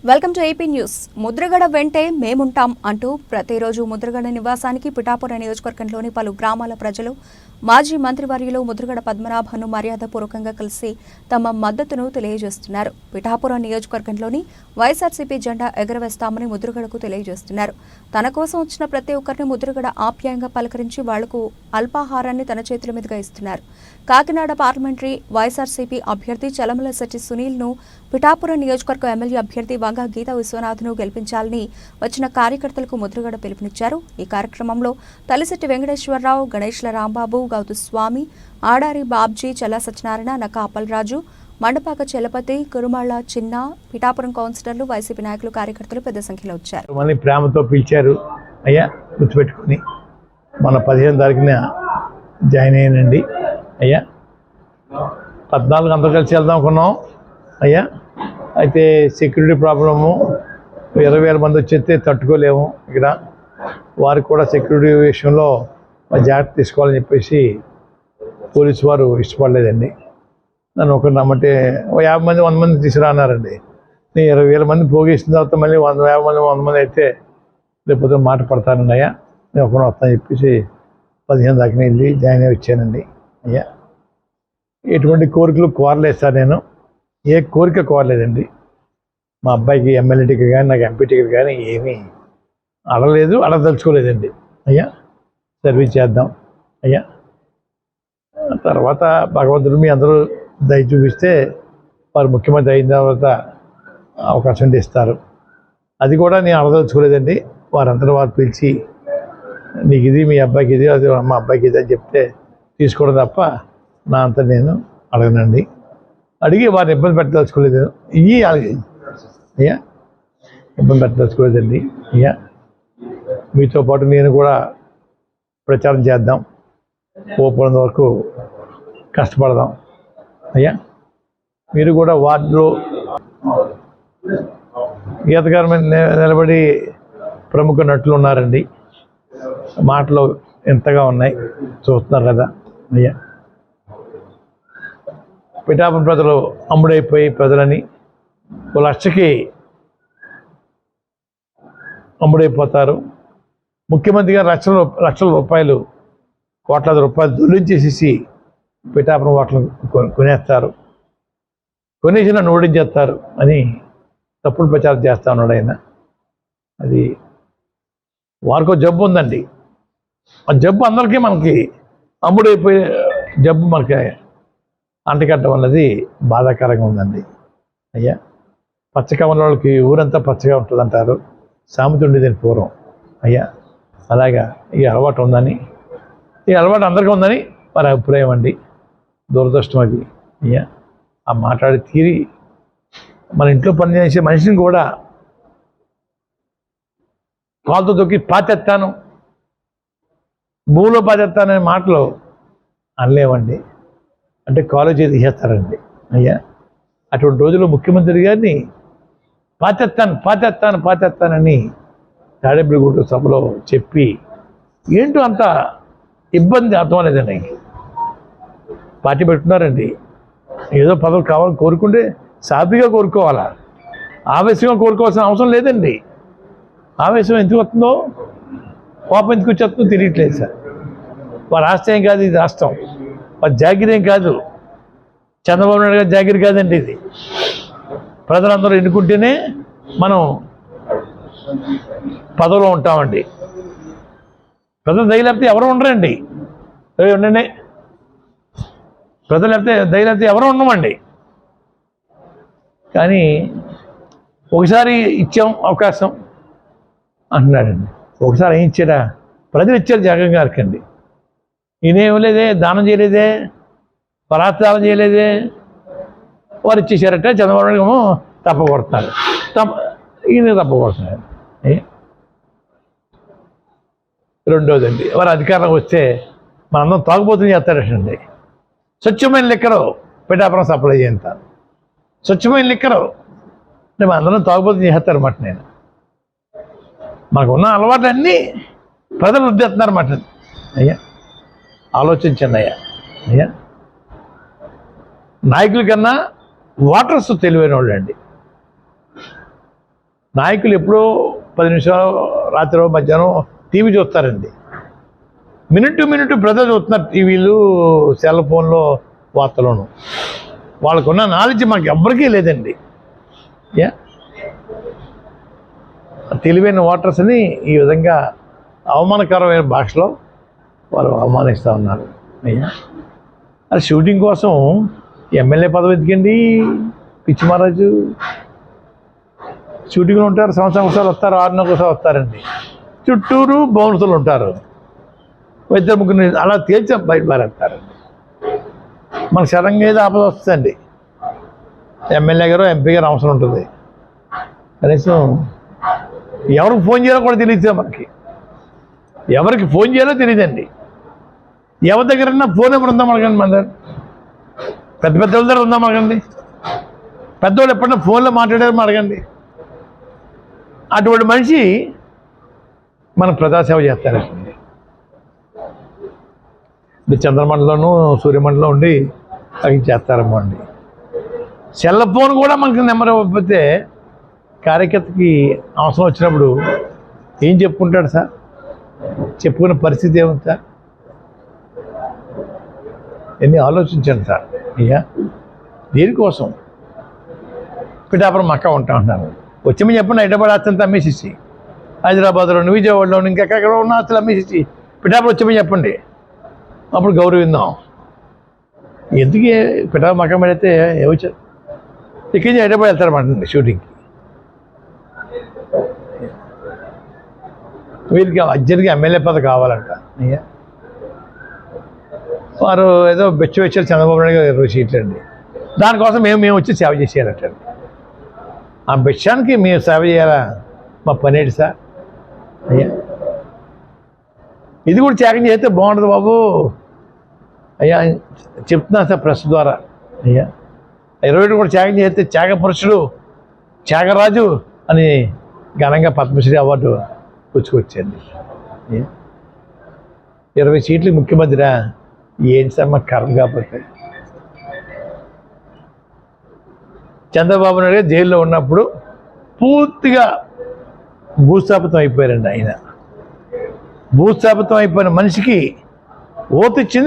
Welcome to AP news. Mudragada వెంటే మేముంటాం అంటూ ప్రతిరోజు ముద్రగడ నివాసానికి పిఠాపురం నియోజకవర్గంలోని పలు గ్రామాల ప్రజలు మాజీ మంత్రివర్యులు ముద్రగడ పద్మనాభన్ను మర్యాదపూర్వకంగా కలిసి తమ మద్దతును తెలియజేస్తున్నారు. పిఠాపురం నియోజకవర్గంలోని వైఎస్ఆర్సీపీ జెండా ఎగరవేస్తామని ముద్రగడకు తెలియజేస్తున్నారు. తన కోసం వచ్చిన ప్రతి ఒక్కరిని ముద్రగడ ఆప్యాయంగా పలకరించి వాళ్లకు అల్పాహారాన్ని తన చేతుల మీదుగా ఇస్తున్నారు. కాకినాడ పార్లమెంటరీ వైఎస్ఆర్సీపీ అభ్యర్థి చలమలశెట్టి సునీల్ను పిఠాపురం నియోజకవర్గ ఎమ్మెల్యే అభ్యర్థి వంగ గీతా విశ్వనాథ్ను గెలిపించాలని వచ్చిన కార్యకర్తలకు ముద్రగడ పిలుపునిచ్చారు. ఈ కార్యక్రమంలో తలిశెట్టి వెంకటేశ్వరరావు, గణేష్ల రాంబాబు, గౌతు స్వామి, ఆడారి బాబ్జీ, చల్లా సత్యనారాయణ, నక్క అప్పలరాజు, మండపాక చలపతి, కురుమళ్ళ చిన్న, పిఠాపురం కౌన్సిలర్లు, వైసీపీ నాయకులు, కార్యకర్తలు పెద్ద సంఖ్యలో వచ్చారు. మళ్ళీ ప్రేమతో పిలిచారు. అయ్యా గుర్తుపెట్టుకుని మన 15 తారీఖున జాయిన్ అయ్యానండి. అయ్యా 14 అందరూ కలిసి వెళ్దాం అనుకున్నాం. అయ్యా అయితే సెక్యూరిటీ ప్రాబ్లము, 20,000 మంది వచ్చేస్తే తట్టుకోలేము. ఇక్కడ వారికి కూడా సెక్యూరిటీ విషయంలో జాగ్రత్త తీసుకోవాలని చెప్పేసి పోలీసు వారు ఇష్టపడలేదండి. నన్ను ఒకరు నమ్మంటే 50 మంది 100 మంది తీసుకురా అన్నారండి. నేను 20,000 మంది పోగేసిన తర్వాత మళ్ళీ 50 మంది 100 మంది అయితే రేపు మాట పడతానండి. అయ్యా నేను ఒకరు వస్తాను చెప్పేసి 15 దాకా వెళ్ళి జాయిన్ అయ్యి వచ్చానండి. అయ్యా ఎటువంటి కోరికలు కోరలేదు సార్, నేను ఏ కోరిక కోరలేదండి. మా అబ్బాయికి ఎమ్మెల్యే టికెట్ కానీ నాకు ఎంపీ టికెట్ కానీ ఏమీ అడగలేదు, అడగదలుచుకోలేదండి. అయ్యా సర్వీస్ చేద్దాం. అయ్యా తర్వాత భగవంతుడు మీ అందరూ దయ చూపిస్తే వారు ముఖ్యమంత్రి అయిన తర్వాత అవకాశం ఇస్తారు. అది కూడా నేను అడగదలుచుకోలేదండి. వారందరూ వారు పిలిచి నీకు ఇది, మీ అబ్బాయికి ఇది, అది మా అబ్బాయికి ఇది అని చెప్తే తీసుకోవడం తప్ప నా అంతా నేను అడగనండి. అడిగి వారిని ఇబ్బంది పెట్టదలుచుకోలేదు. ఇవి అయ్యా ఇబ్బంది పెట్టదలుచుకోలేదండి. అయ్యా మీతో పాటు నేను కూడా ప్రచారం చేద్దాం, ఓపెనంత వరకు కష్టపడదాం. అయ్యా మీరు కూడా వార్డులో గీతకారమైన నిలబడి ప్రముఖ నటులు ఉన్నారండి. మాటలు ఎంతగా ఉన్నాయి చూస్తున్నారు కదా. అయ్యా పిఠాపురం ప్రజలు అమ్ముడైపోయి ప్రజలని 1,00,000కి అమ్ముడైపోతారు. ముఖ్యమంత్రి గారు లక్షల రూపాయలు, కోట్లాది రూపాయలు దొల్లించేసేసి పిఠాపురం వాటలు కొనేస్తారు, కొనేసి నన్ను ఓడించేస్తారు అని తప్పుడు ప్రచారం చేస్తా ఉన్నాడు ఆయన. అది వారికో జబ్బు ఉందండి. ఆ జబ్బు అందరికీ మనకి అమ్ముడైపోయే జబ్బు మనకి అంటకట్టడం అన్నది బాధాకరంగా ఉందండి. అయ్యా పచ్చగా ఉన్న వాళ్ళకి ఊరంతా పచ్చగా ఉంటుంది అంటారు, సామెత ఉండేదని పూర్వం. అయ్యా అలాగా ఈ అలవాటు ఉందని, ఈ అలవాటు అందరికీ ఉందని వారి అభిప్రాయం అండి. దురదృష్టం అది. అయ్యా ఆ మాట్లాడి తీరి మన ఇంట్లో పనిచేసే మనిషిని కూడా కాలుతో తొక్కి పాతెత్తాను, భూమిలో పాతెత్తాననే మాటలు అనలేవండి. అంటే కాలేజీ తీసేస్తారండి. అయ్యా అటువంటి రోజుల్లో ముఖ్యమంత్రి గారిని పాతెత్తానని తాడేపల్లిగూడ సభలో చెప్పి ఏంటో అంత ఇబ్బంది అర్థం లేదండి. పార్టీ పెట్టుకున్నారండి, ఏదో పదవులు కావాలని కోరుకుంటే సాఫీగా కోరుకోవాలా, ఆవేశంగా కోరుకోవాల్సిన అవసరం లేదండి. ఆవేశం ఎందుకు వస్తుందో, కోపం ఎందుకు వచ్చేస్తుందో తెలియట్లేదు సార్. వారి రాష్ట్రం కాదు ఇది, రాష్ట్రం వారి జాగిరేం కాదు, చంద్రబాబు నాయుడు గారి జాగిరి కాదండి ఇది. ప్రజలందరూ ఎన్నుకుంటేనే మనం పదవిలో ఉంటామండి. ప్రజలు దయ లేకపోతే ఎవరు ఉండరండి. ఉండండి, ప్రజలు లేకపోతే దయ లేకపోతే ఎవరు ఉండమండి. కానీ ఒకసారి ఇచ్చాం అవకాశం అంటున్నాడండి. ఒకసారి ఏం ఇచ్చారా? ప్రజలు ఇచ్చారు జగన్ గారికి అండి. ఈయనేం లేదే, దానం చేయలేదే, పరాత్దానం చేయలేదే, వారు ఇచ్చేసారట. చంద్రబాబు నాయుడు ఏమో తప్పకొడుతున్నారు, ఈయన తప్పకొడుతున్నారు. రెండోదండి, వారు అధికారం వస్తే మనందరం తాగుబోతుని చేస్తారటండి. స్వచ్ఛమైన లిక్కరు పిఠాపురం సప్లై చేయంత స్వచ్ఛమైన లిక్కరు అంటే మనందరం తాగుబోతుని చేస్తారన్నమాట. నేను మనకున్న అలవాట్లన్నీ ప్రజలు వృద్ధిస్తున్నారన్నమాట. అయ్యా ఆలోచించండి. అయ్యా నాయకుల కన్నా ఓటర్స్ తెలివైన వాళ్ళు అండి. నాయకులు ఎప్పుడో 10 నిమిషాలు రాత్రి మధ్యాహ్నం టీవీ చూస్తారండి. మినిట్ ప్రజలు చూస్తున్నారు టీవీలు, సెల్ ఫోన్లో, వార్తలోను. వాళ్ళకున్న నాలెడ్జ్ మాకు ఎవ్వరికీ లేదండి. తెలివైన ఓటర్స్ని ఈ విధంగా అవమానకరమైన భాషలో వాళ్ళు అవమానిస్తూ ఉన్నారు. అయ్యా అది షూటింగ్ కోసం ఎమ్మెల్యే పదవి ఎదిగండి పిచ్చి మహారాజు. షూటింగ్లో ఉంటారు, సంవత్సరం ఒకసారి వస్తారు, 6 నెలలకు ఒకసారి వస్తారండి. చుట్టూరు బౌన్సులు ఉంటారు, 2-3 అలా తేల్చి బయట పారేస్తారండి. మనకు సడన్గా ఏదో ఆపద వస్తుందండి, ఎమ్మెల్యే గారు ఎంపీ గారు అవసరం ఉంటుంది. కనీసం ఎవరికి ఫోన్ చేయాలో కూడా తెలియదు మనకి, ఎవరికి ఫోన్ చేయాలో తెలియదండి. ఎవరి దగ్గర ఫోన్ నెంబర్ ఉందా మనకండి? మన దగ్గర పెద్ద వాళ్ళ దగ్గర ఉందా మనకండి? పెద్దవాళ్ళు ఎప్పుడన్నా ఫోన్లో మాట్లాడారు అడగండి. అటువంటి మనిషి మన ప్రజాసేవ చేస్తారండి. చంద్రమండలంలోనూ సూర్యమండలం ఉండి అవి చేస్తారమ్మా అండి. సెల్ ఫోన్ కూడా మనకి నెంబర్ ఇవ్వకపోతే కార్యకర్తకి అవసరం వచ్చినప్పుడు ఏం చెప్పుకుంటాడు సార్? చెప్పుకునే పరిస్థితి ఏముంది సార్? ఎన్ని ఆలోచించండి సార్. అయ్యా దేనికోసం పిఠాపురం మక్క ఉంటా ఉంటున్నాను. వచ్చి చెప్పండి, హైదరాబాద్ ఆస్తంతా అమ్మేసేసి, హైదరాబాద్లోని, విజయవాడలోని, ఇంకెక్కడ ఉన్న ఆస్తులు అమ్మేసేసి పిఠాపురం వచ్చి చెప్పండి, అప్పుడు గౌరవిందాం. ఎందుకు పిఠాపురం మక్క పెడితే ఏమొచ్చారు? ఇక్కడి నుంచి హైదరాబాద్ వెళ్తారన్నమాట షూటింగ్కి. వీరికి అర్జెంట్గా ఎమ్మెల్యే పదవి కావాలంట. అయ్యా వారు ఏదో బెచ్చు వచ్చారు చంద్రబాబు నాయుడు గారు 20 సీట్లు అండి. దానికోసం మేము వచ్చి సేవ చేసేయాలంటండి. ఆ బెచ్చానికి మేము సేవ చేయాలా? మా పని ఏంటి సార్? అయ్యా ఇది కూడా త్యాగం చేస్తే బాగుంటుంది బాబు. అయ్యా చెప్తున్నాను సార్ ప్రెస్ ద్వారా. అయ్యా 20 కూడా త్యాగం చేస్తే త్యాగ పురుషుడు, త్యాగరాజు అని ఘనంగా పద్మశ్రీ అవార్డు పుచ్చుకొచ్చింది. 20 సీట్లు ముఖ్యమంత్రి ఏంటి సార్ మాకు కర్రలు కాకపోతే? చంద్రబాబు నాయుడు గారు జైల్లో ఉన్నప్పుడు పూర్తిగా భూస్థాపితం అయిపోయారండి. ఆయన భూస్థాపితం అయిపోయిన మనిషికి ఓటు ఇచ్చింది